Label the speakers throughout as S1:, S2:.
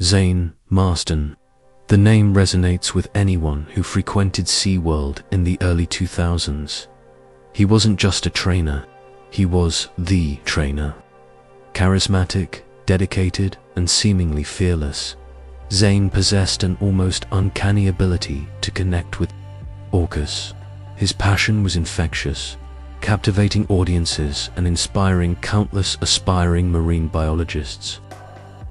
S1: Zayne, Marston. The name resonates with anyone who frequented SeaWorld in the early 2000s. He wasn't just a trainer, he was the trainer. Charismatic, dedicated, and seemingly fearless, Zayne possessed an almost uncanny ability to connect with orcas. His passion was infectious, captivating audiences and inspiring countless aspiring marine biologists.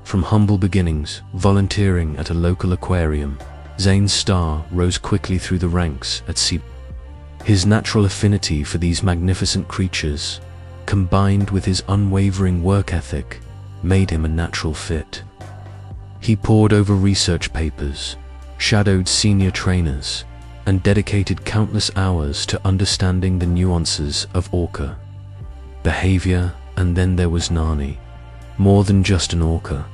S1: From humble beginnings, volunteering at a local aquarium, Zayne's star rose quickly through the ranks at SeaWorld. His natural affinity for these magnificent creatures, combined with his unwavering work ethic, made him a natural fit. He pored over research papers, shadowed senior trainers, and dedicated countless hours to understanding the nuances of orca behavior. And then there was Nani. More than just an orca,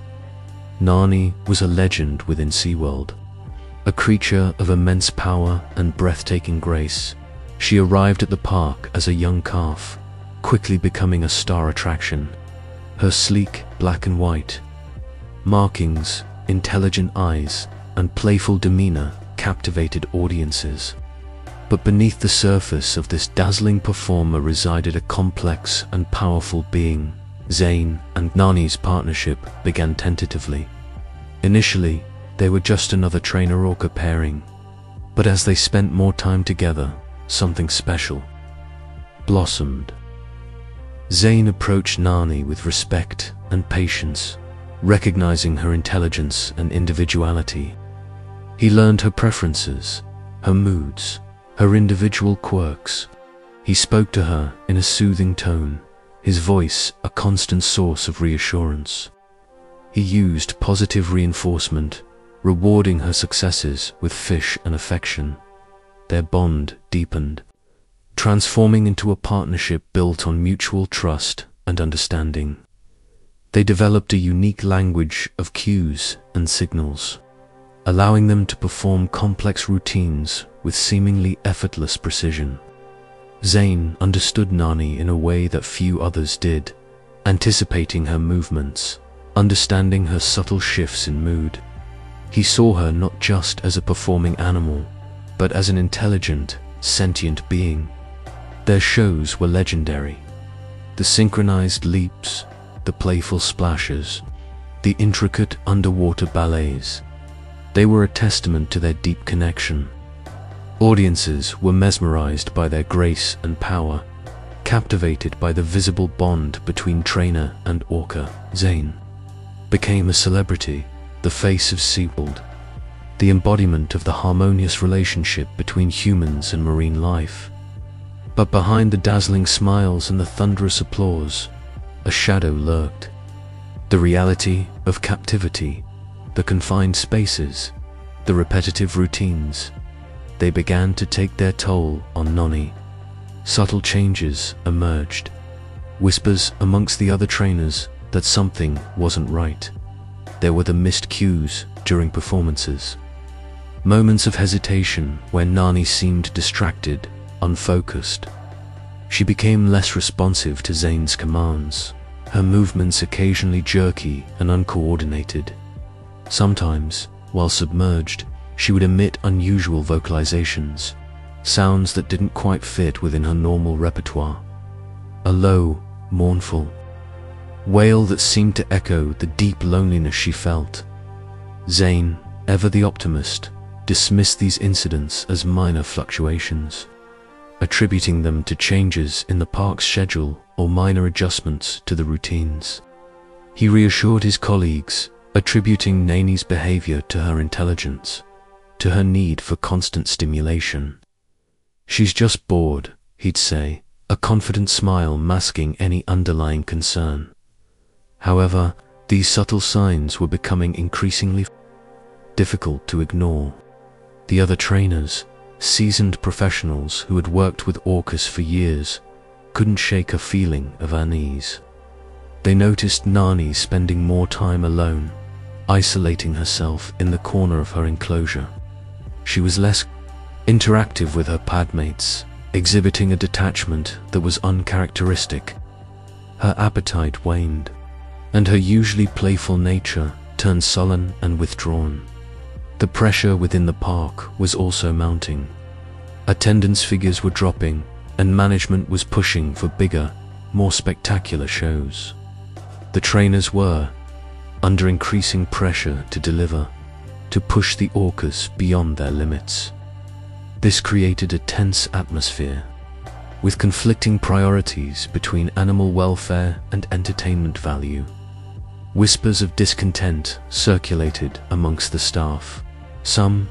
S1: Nani was a legend within SeaWorld. A creature of immense power and breathtaking grace, she arrived at the park as a young calf, quickly becoming a star attraction. Her sleek black and white markings, intelligent eyes, and playful demeanor captivated audiences. But beneath the surface of this dazzling performer resided a complex and powerful being. Zayne and Nani's partnership began tentatively. Initially, they were just another trainer-orca pairing, but as they spent more time together, something special blossomed. Zayne approached Nani with respect and patience, recognizing her intelligence and individuality. He learned her preferences, her moods, her individual quirks. He spoke to her in a soothing tone, his voice a constant source of reassurance. He used positive reinforcement, rewarding her successes with fish and affection. Their bond deepened, transforming into a partnership built on mutual trust and understanding. They developed a unique language of cues and signals, allowing them to perform complex routines with seemingly effortless precision. Zayne understood Nani in a way that few others did, anticipating her movements, understanding her subtle shifts in mood. He saw her not just as a performing animal, but as an intelligent, sentient being. Their shows were legendary. The synchronized leaps, the playful splashes, the intricate underwater ballets. They were a testament to their deep connection. Audiences were mesmerized by their grace and power, captivated by the visible bond between trainer and orca. Zayne became a celebrity, the face of SeaWorld, the embodiment of the harmonious relationship between humans and marine life. But behind the dazzling smiles and the thunderous applause, a shadow lurked. The reality of captivity, the confined spaces, the repetitive routines. They began to take their toll on Nani. Subtle changes emerged, whispers amongst the other trainers that something wasn't right. There were the missed cues during performances, moments of hesitation where Nani seemed distracted, unfocused. She became less responsive to Zayne's commands, her movements occasionally jerky and uncoordinated. Sometimes, while submerged, she would emit unusual vocalizations, sounds that didn't quite fit within her normal repertoire. A low, mournful wail that seemed to echo the deep loneliness she felt. Zayne, ever the optimist, dismissed these incidents as minor fluctuations, attributing them to changes in the park's schedule or minor adjustments to the routines. He reassured his colleagues, attributing Nani's behavior to her intelligence, to her need for constant stimulation. "She's just bored," he'd say, a confident smile masking any underlying concern. However, these subtle signs were becoming increasingly difficult to ignore. The other trainers, seasoned professionals who had worked with orcas for years, couldn't shake a feeling of unease. They noticed Nani spending more time alone, isolating herself in the corner of her enclosure. She was less interactive with her padmates, exhibiting a detachment that was uncharacteristic. Her appetite waned, and her usually playful nature turned sullen and withdrawn. The pressure within the park was also mounting. Attendance figures were dropping, and management was pushing for bigger, more spectacular shows. The trainers were under increasing pressure to deliver, to push the orcas beyond their limits. This created a tense atmosphere, with conflicting priorities between animal welfare and entertainment value. Whispers of discontent circulated amongst the staff. Some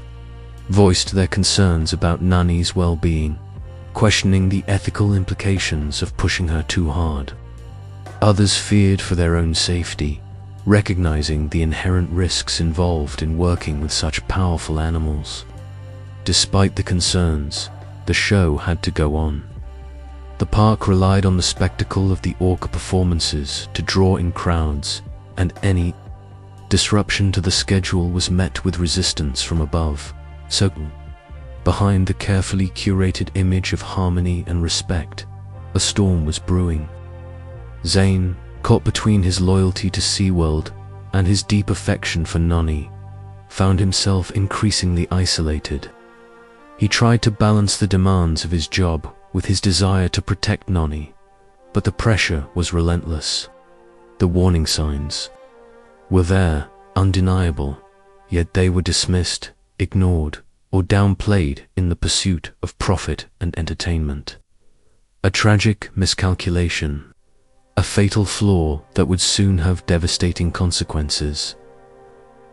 S1: voiced their concerns about Nani's well-being, questioning the ethical implications of pushing her too hard. Others feared for their own safety, recognizing the inherent risks involved in working with such powerful animals. Despite the concerns, the show had to go on. The park relied on the spectacle of the orca performances to draw in crowds, and any disruption to the schedule was met with resistance from above. So, behind the carefully curated image of harmony and respect, a storm was brewing. Zayne, caught between his loyalty to SeaWorld and his deep affection for Nani, found himself increasingly isolated. He tried to balance the demands of his job with his desire to protect Nani, but the pressure was relentless. The warning signs were there, undeniable, yet they were dismissed, ignored, or downplayed in the pursuit of profit and entertainment. A tragic miscalculation, a fatal flaw that would soon have devastating consequences.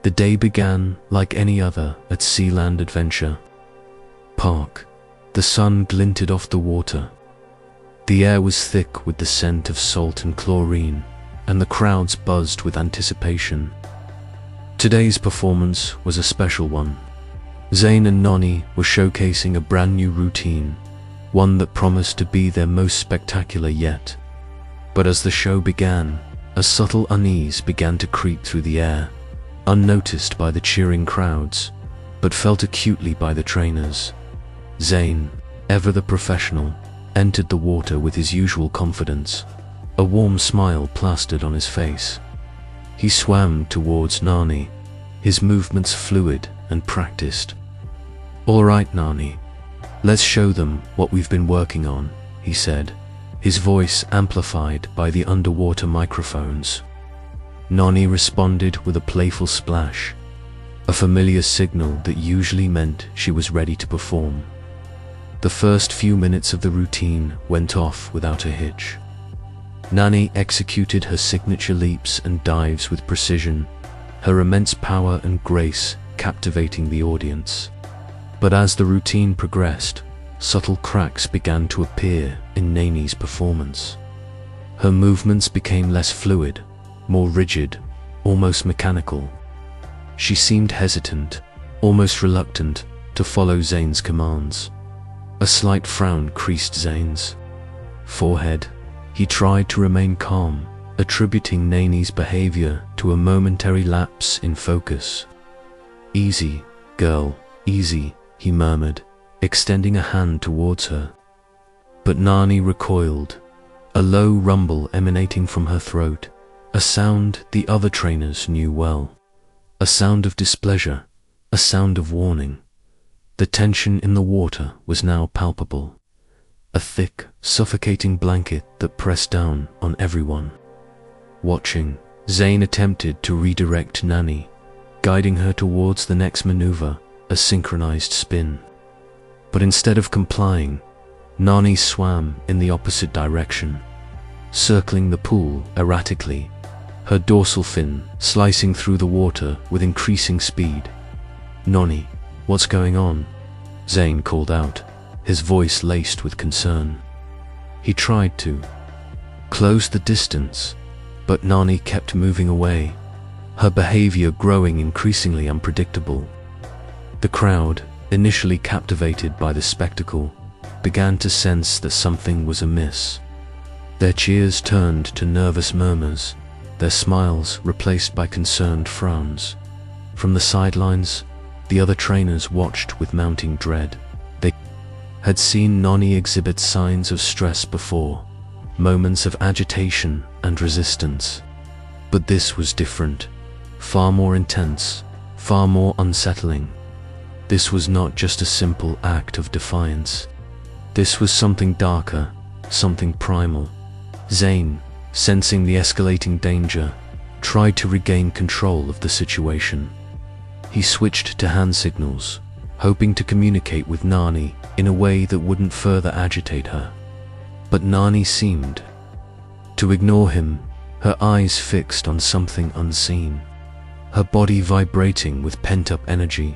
S1: The day began like any other at Sealand Adventure Park. The sun glinted off the water. The air was thick with the scent of salt and chlorine, and the crowds buzzed with anticipation. Today's performance was a special one. Zayne and Nani were showcasing a brand new routine, one that promised to be their most spectacular yet. But as the show began, a subtle unease began to creep through the air, unnoticed by the cheering crowds, but felt acutely by the trainers. Zayne, ever the professional, entered the water with his usual confidence, a warm smile plastered on his face. He swam towards Nani, his movements fluid and practiced. "All right, Nani, let's show them what we've been working on," he said, his voice amplified by the underwater microphones. Nani responded with a playful splash, a familiar signal that usually meant she was ready to perform. The first few minutes of the routine went off without a hitch. Nani executed her signature leaps and dives with precision, her immense power and grace captivating the audience. But as the routine progressed, subtle cracks began to appear in Nani's performance. Her movements became less fluid, more rigid, almost mechanical. She seemed hesitant, almost reluctant, to follow Zayne's commands. A slight frown creased Zayne's forehead. He tried to remain calm, attributing Nani's behavior to a momentary lapse in focus. "Easy, girl, easy," he murmured, extending a hand towards her. But Nani recoiled, a low rumble emanating from her throat, a sound the other trainers knew well. A sound of displeasure, a sound of warning. The tension in the water was now palpable, a thick, suffocating blanket that pressed down on everyone. Watching, Zayne attempted to redirect Nani, guiding her towards the next maneuver, a synchronized spin. But instead of complying, Nani swam in the opposite direction, circling the pool erratically, her dorsal fin slicing through the water with increasing speed. "Nani, what's going on?" Zayne called out, his voice laced with concern. He tried to close the distance, but Nani kept moving away, her behavior growing increasingly unpredictable. The crowd, initially captivated by the spectacle, began to sense that something was amiss. Their cheers turned to nervous murmurs, their smiles replaced by concerned frowns. From the sidelines, the other trainers watched with mounting dread. They had seen Nani exhibit signs of stress before, moments of agitation and resistance. But this was different. far more intense, far more unsettling. This was not just a simple act of defiance. This was something darker, something primal. Zayne, sensing the escalating danger, tried to regain control of the situation. He switched to hand signals, hoping to communicate with Nani in a way that wouldn't further agitate her. But Nani seemed to ignore him, her eyes fixed on something unseen, her body vibrating with pent-up energy.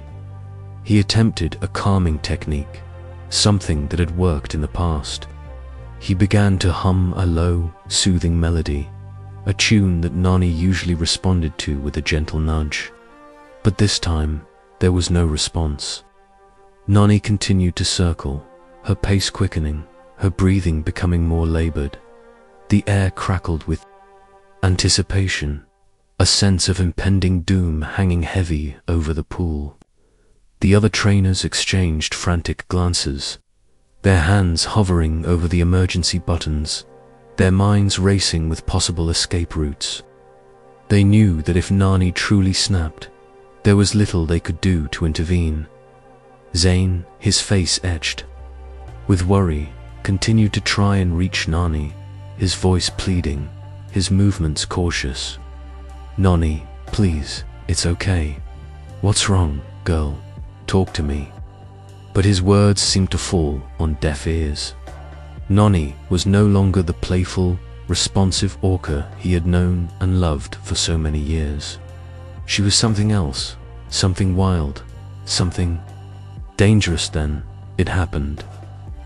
S1: He attempted a calming technique, something that had worked in the past. He began to hum a low, soothing melody, a tune that Nani usually responded to with a gentle nudge. But this time, there was no response. Nani continued to circle, her pace quickening, her breathing becoming more labored. The air crackled with anticipation, a sense of impending doom hanging heavy over the pool. The other trainers exchanged frantic glances, their hands hovering over the emergency buttons, their minds racing with possible escape routes. They knew that if Nani truly snapped, there was little they could do to intervene. Zayne, his face etched with worry, continued to try and reach Nani, his voice pleading, his movements cautious. "Nani, please, it's okay. What's wrong, girl? Talk to me." But his words seemed to fall on deaf ears. Nani was no longer the playful, responsive Orca he had known and loved for so many years. She was something else, something wild, something dangerous. Then it happened.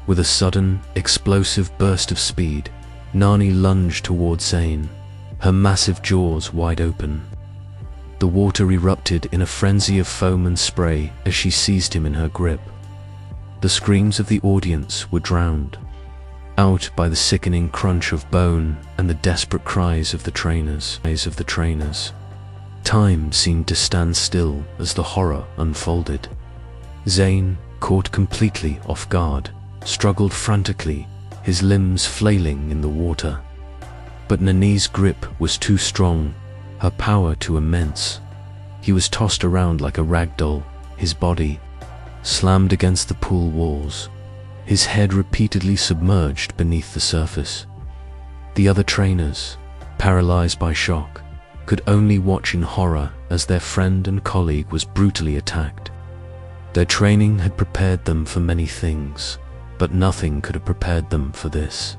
S1: With a sudden, explosive burst of speed, Nani lunged towards Zayne, her massive jaws wide open. The water erupted in a frenzy of foam and spray as she seized him in her grip. The screams of the audience were drowned out by the sickening crunch of bone and the desperate cries of the trainers. Time seemed to stand still as the horror unfolded. Zayne, caught completely off guard, struggled frantically, his limbs flailing in the water. But Nani's grip was too strong, her power too immense. He was tossed around like a rag doll, his body slammed against the pool walls, his head repeatedly submerged beneath the surface. The other trainers, paralyzed by shock, could only watch in horror as their friend and colleague was brutally attacked. Their training had prepared them for many things, but nothing could have prepared them for this.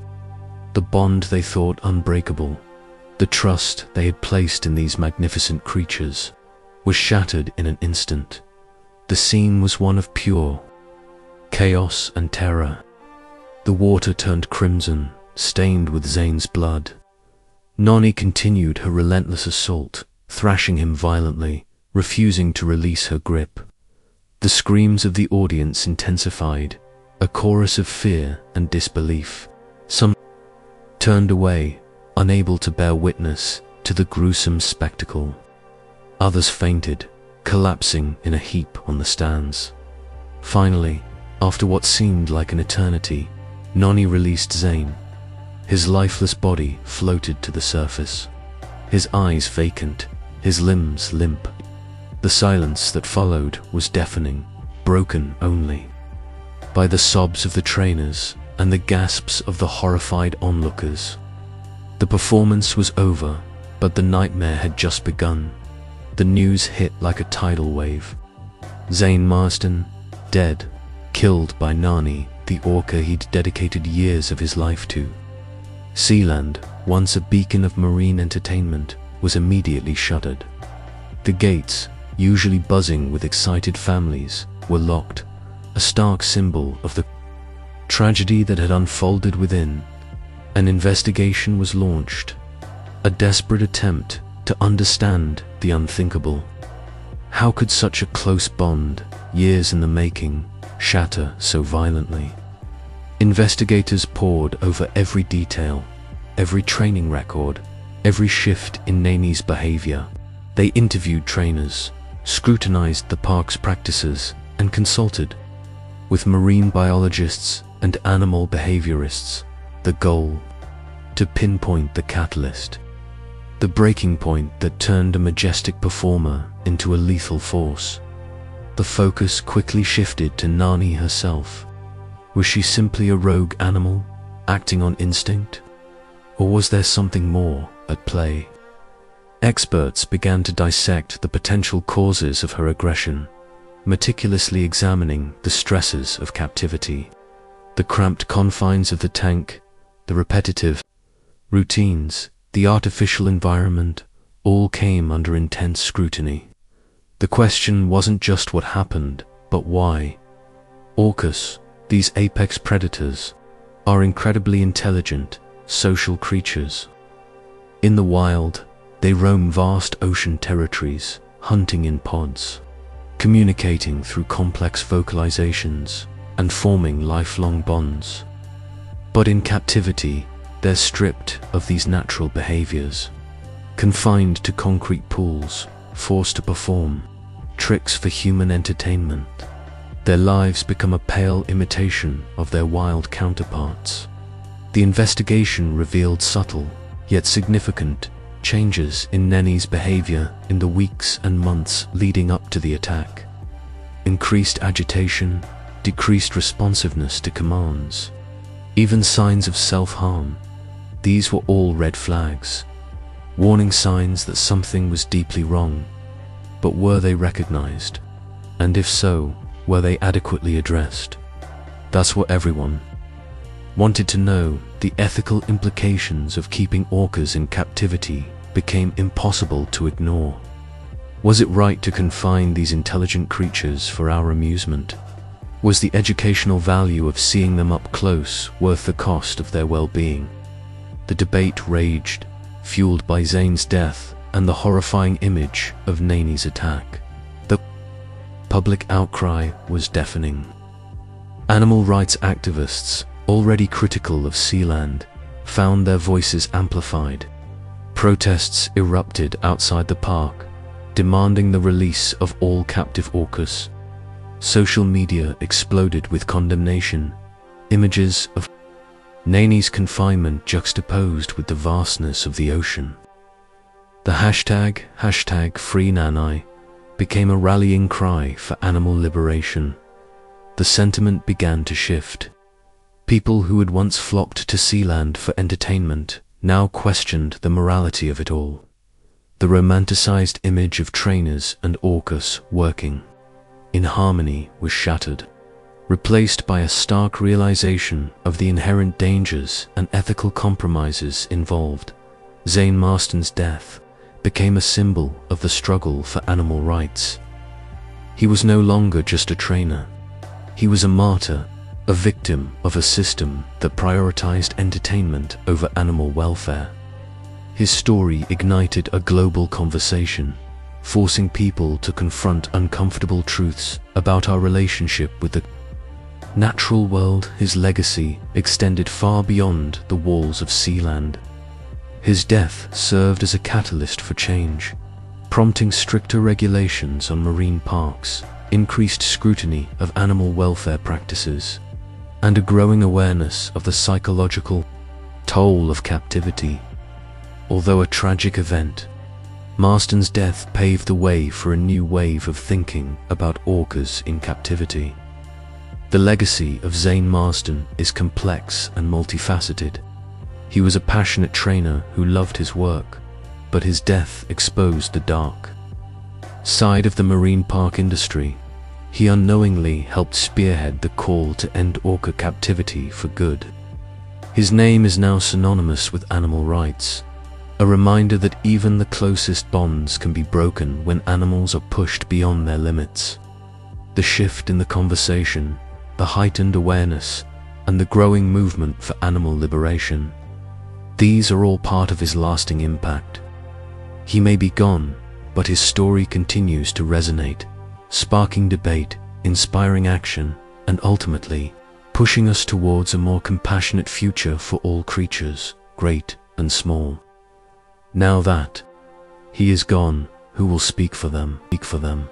S1: The bond they thought unbreakable, the trust they had placed in these magnificent creatures, was shattered in an instant. The scene was one of pure chaos and terror. The water turned crimson, stained with Zayne's blood. Nani continued her relentless assault, thrashing him violently, refusing to release her grip. The screams of the audience intensified, a chorus of fear and disbelief. Some turned away, unable to bear witness to the gruesome spectacle. Others fainted, collapsing in a heap on the stands. Finally, after what seemed like an eternity, Nani released Zayne. His lifeless body floated to the surface, his eyes vacant, his limbs limp. The silence that followed was deafening, broken only by the sobs of the trainers and the gasps of the horrified onlookers. The performance was over, but the nightmare had just begun. The news hit like a tidal wave. Zayne Marston, dead, killed by Nani, the Orca he'd dedicated years of his life to. Sealand, once a beacon of marine entertainment, was immediately shuttered. The gates, usually buzzing with excited families, were locked, a stark symbol of the tragedy that had unfolded within. An investigation was launched, a desperate attempt to understand the unthinkable. How could such a close bond, years in the making, shatter so violently? Investigators pored over every detail, every training record, every shift in Nani's behavior. They interviewed trainers, scrutinized the park's practices, and consulted with marine biologists and animal behaviorists, the goal to pinpoint the catalyst. the breaking point that turned a majestic performer into a lethal force. The focus quickly shifted to Nani herself. Was she simply a rogue animal, acting on instinct? Or was there something more at play? Experts began to dissect the potential causes of her aggression, meticulously examining the stresses of captivity. The cramped confines of the tank, the repetitive routines, the artificial environment, all came under intense scrutiny. The question wasn't just what happened, but why. Orcas, these apex predators, are incredibly intelligent, social creatures. In the wild, they roam vast ocean territories, hunting in pods, communicating through complex vocalizations, and forming lifelong bonds. But in captivity, they're stripped of these natural behaviors, confined to concrete pools, forced to perform tricks for human entertainment. Their lives become a pale imitation of their wild counterparts. The investigation revealed subtle, yet significant, changes in Neni's behavior in the weeks and months leading up to the attack. Increased agitation, decreased responsiveness to commands, even signs of self-harm. These were all red flags, warning signs that something was deeply wrong. But were they recognized? And if so, were they adequately addressed? That's what everyone wanted to know. The ethical implications of keeping orcas in captivity became impossible to ignore. Was it right to confine these intelligent creatures for our amusement? Was the educational value of seeing them up close worth the cost of their well-being? The debate raged, fueled by Zayne's death and the horrifying image of Neni's attack. The public outcry was deafening. Animal rights activists, already critical of Sealand, found their voices amplified. Protests erupted outside the park, demanding the release of all captive orcas. Social media exploded with condemnation, images of Neni's confinement juxtaposed with the vastness of the ocean. The hashtag #FreeNani became a rallying cry for animal liberation. The sentiment began to shift. People who had once flocked to Sealand for entertainment now questioned the morality of it all. The romanticized image of trainers and orcas working in harmony was shattered, replaced by a stark realization of the inherent dangers and ethical compromises involved. Zayne Marston's death became a symbol of the struggle for animal rights. He was no longer just a trainer. He was a martyr, a victim of a system that prioritized entertainment over animal welfare. His story ignited a global conversation, forcing people to confront uncomfortable truths about our relationship with the natural world. His legacy extended far beyond the walls of Sealand. His death served as a catalyst for change, prompting stricter regulations on marine parks, increased scrutiny of animal welfare practices, and a growing awareness of the psychological toll of captivity. Although a tragic event, Marston's death paved the way for a new wave of thinking about orcas in captivity. The legacy of Zayne Marston is complex and multifaceted. He was a passionate trainer who loved his work, but his death exposed the dark side of the marine park industry. He unknowingly helped spearhead the call to end orca captivity for good. His name is now synonymous with animal rights, a reminder that even the closest bonds can be broken when animals are pushed beyond their limits. The shift in the conversation, the heightened awareness, and the growing movement for animal liberation, these are all part of his lasting impact. He may be gone, but his story continues to resonate, sparking debate, inspiring action, and ultimately pushing us towards a more compassionate future for all creatures, great and small. Now that he is gone, who will speak for them?